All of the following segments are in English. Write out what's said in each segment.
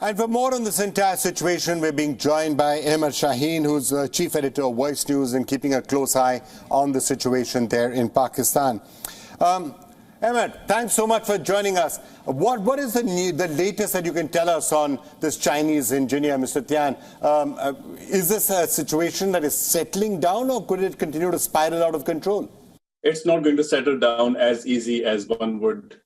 And for more on this entire situation, we're being joined by Ahmed Shaheen, who's chief editor of Voice News and keeping a close eye on the situation there in Pakistan. Ahmed, thanks so much for joining us. What is the latest that you can tell us on this Chinese engineer, Mr. Tian? Is this a situation that is settling down, or could it continue to spiral out of control? It's not going to settle down as easy as one would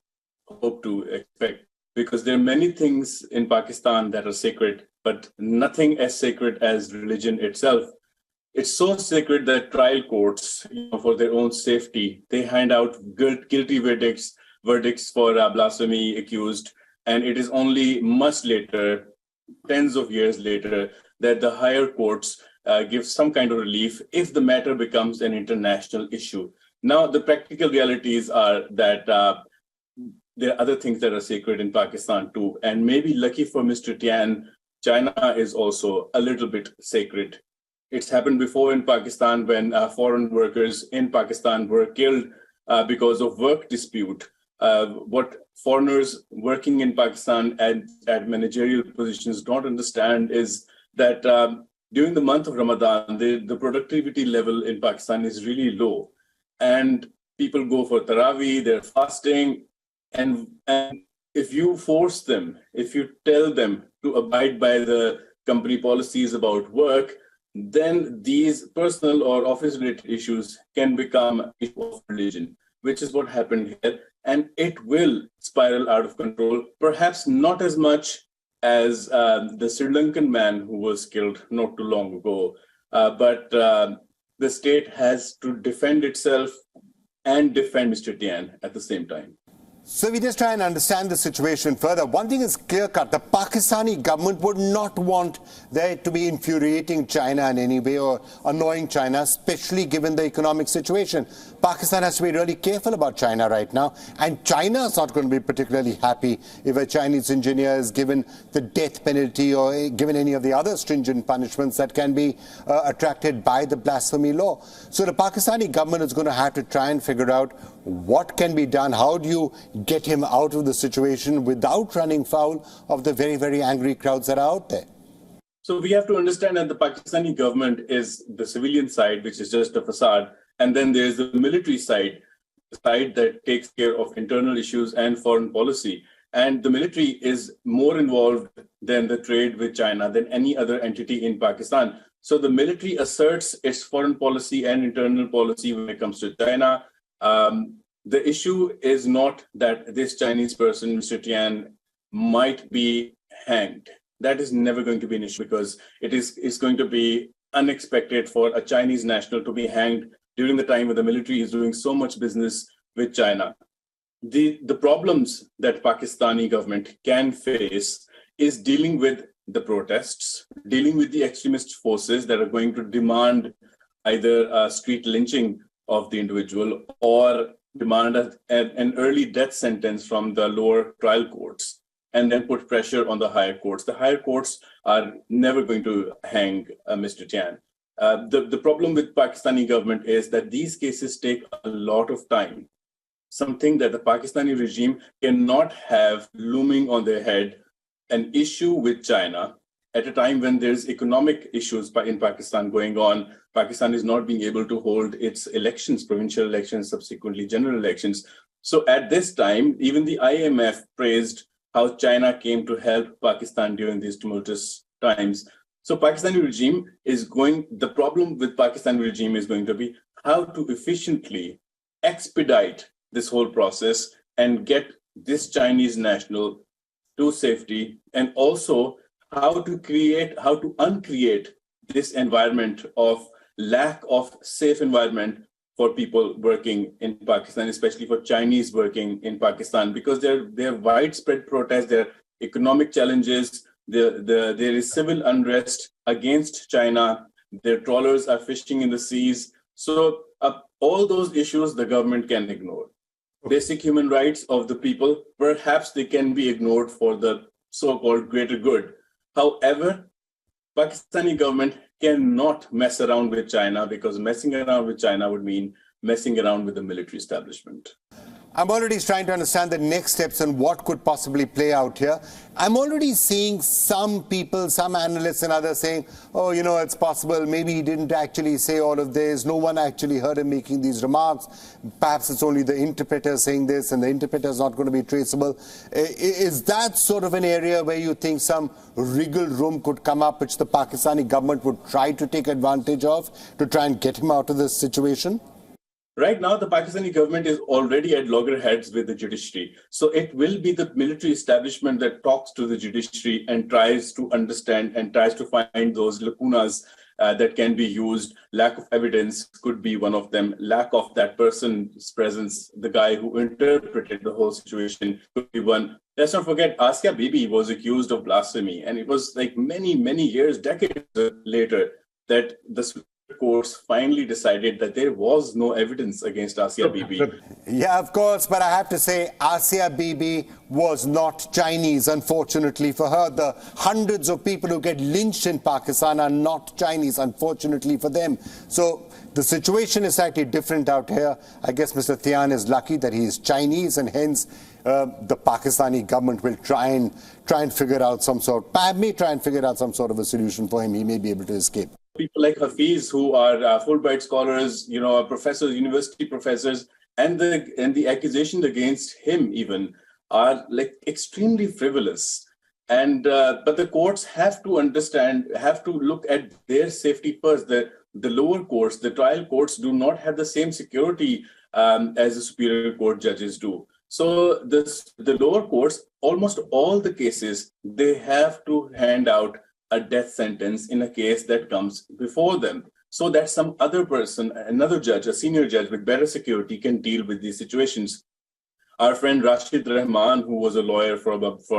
hope to expect, because there are many things in Pakistan that are sacred, but nothing as sacred as religion itself. It's so sacred that trial courts, for their own safety, they hand out guilty verdicts for blasphemy accused, and it is only much later, tens of years later, that the higher courts give some kind of relief if the matter becomes an international issue. Now, the practical realities are that there are other things that are sacred in Pakistan too. And maybe lucky for Mr. Tian, China is also a little bit sacred. It's happened before in Pakistan when foreign workers in Pakistan were killed because of work dispute. What foreigners working in Pakistan at managerial positions don't understand is that during the month of Ramadan, the productivity level in Pakistan is really low. And people go for Taraweeh, they're fasting. And if you force them, if you tell them to abide by the company policies about work, then these personal or office-related issues can become an issue of religion, which is what happened here. And it will spiral out of control, perhaps not as much as the Sri Lankan man who was killed not too long ago. But the state has to defend itself and defend Mr. Tian at the same time. So we just try and understand the situation further. One thing is clear-cut. The Pakistani government would not want there to be infuriating China in any way or annoying China, especially given the economic situation. Pakistan has to be really careful about China right now. And China is not going to be particularly happy if a Chinese engineer is given the death penalty or given any of the other stringent punishments that can be attracted by the blasphemy law. So the Pakistani government is going to have to try and figure out what can be done. How do you get him out of the situation without running foul of the very, very angry crowds that are out there? So we have to understand that the Pakistani government is the civilian side, which is just a facade. And then there's the military side, the side that takes care of internal issues and foreign policy. And the military is more involved than the trade with China, than any other entity in Pakistan. So the military asserts its foreign policy and internal policy when it comes to China. The issue is not that this Chinese person, Mr. Tian, might be hanged. That is never going to be an issue, because it's going to be unexpected for a Chinese national to be hanged during the time when the military is doing so much business with China. The problems that Pakistani government can face is dealing with the protests, dealing with the extremist forces that are going to demand either a street lynching of the individual or demand an early death sentence from the lower trial courts, and then put pressure on the higher courts. The higher courts are never going to hang Mr. Tian. The problem with Pakistani government is that these cases take a lot of time, something that the Pakistani regime cannot have looming on their head, an issue with China at a time when there's economic issues in Pakistan going on. Pakistan is not being able to hold its elections, provincial elections, subsequently general elections. So at this time, even the IMF praised how China came to help Pakistan during these tumultuous times. So Pakistani regime the problem with Pakistani regime is going to be how to efficiently expedite this whole process and get this Chinese national to safety, and also how to uncreate this environment of lack of safe environment for people working in Pakistan, especially for Chinese working in Pakistan, because there are widespread protests, there are economic challenges, there is civil unrest against China, their trawlers are fishing in the seas. So all those issues the government can ignore. Basic human rights of the people, perhaps they can be ignored for the so-called greater good. However, Pakistani government cannot mess around with China, because messing around with China would mean messing around with the military establishment. I'm already trying to understand the next steps and what could possibly play out here. I'm already seeing some people, some analysts and others saying, oh, it's possible. Maybe he didn't actually say all of this. No one actually heard him making these remarks. Perhaps it's only the interpreter saying this and the interpreter is not going to be traceable. Is that sort of an area where you think some wriggle room could come up, which the Pakistani government would try to take advantage of to try and get him out of this situation? Right now, the Pakistani government is already at loggerheads with the judiciary. So it will be the military establishment that talks to the judiciary and tries to understand and tries to find those lacunas that can be used. Lack of evidence could be one of them. Lack of that person's presence, the guy who interpreted the whole situation, could be one. Let's not forget, Asia Bibi was accused of blasphemy. And it was like many, many years, decades later, that the courts finally decided that there was no evidence against Asia Bibi. Yeah, of course, but I have to say Asia Bibi was not Chinese, unfortunately for her. The hundreds of people who get lynched in Pakistan are not Chinese, unfortunately for them. So the situation is slightly different out here. I guess Mr. Thian is lucky that he is Chinese, and hence the Pakistani government will try and figure out some sort of a solution for him. He may be able to escape. People like Hafiz, who are Fulbright scholars, professors, university professors, and the accusations against him even are like extremely frivolous. And but the courts have to look at their safety first. The lower courts, the trial courts, do not have the same security as the superior court judges do. So the lower courts, almost all the cases, they have to hand out a death sentence in a case that comes before them, so that some other person, another judge, a senior judge with better security, can deal with these situations. Our friend Rashid Rahman, who was a lawyer for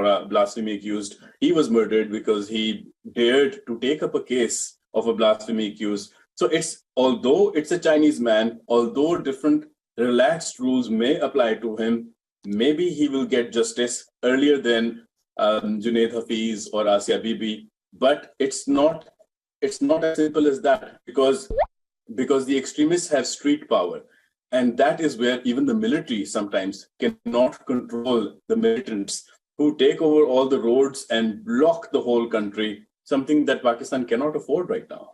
a blasphemy accused, he was murdered because he dared to take up a case of a blasphemy accused. So although it's a Chinese man, although different relaxed rules may apply to him, maybe he will get justice earlier than Junaid Hafiz or Asia Bibi. But it's not as simple as that, because the extremists have street power, and that is where even the military sometimes cannot control the militants who take over all the roads and block the whole country, something that Pakistan cannot afford right now.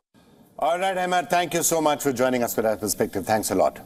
All right, Ahmed, thank you so much for joining us with that perspective. Thanks a lot.